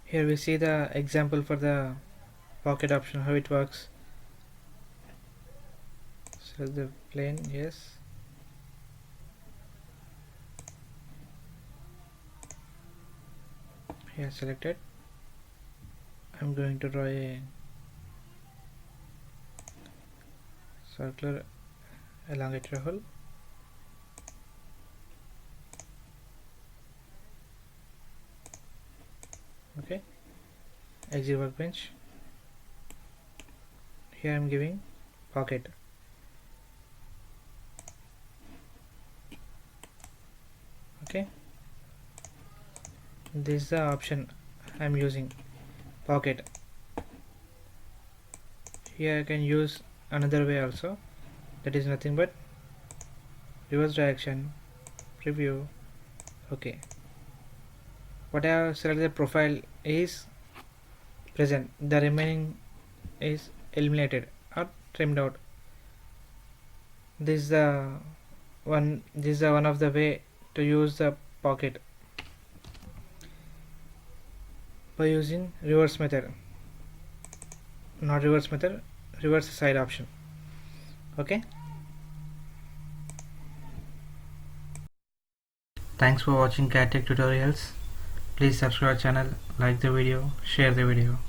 Here we see the example for the pocket option, how it works. Select the plane, yes. Here selected. I'm going to draw a circular elongated hole. Okay, exit workbench. Here I'm giving pocket. Okay, this is the option I'm using, pocket. Here I can use another way also, that is nothing but reverse direction, preview. Okay, what I have selected the profile is present, the remaining is eliminated or trimmed out. This is the one of the way to use the pocket by using reverse method, not reverse method, reverse side option. Okay, thanks for watching CATIA tutorials. Please subscribe our channel, like the video, share the video.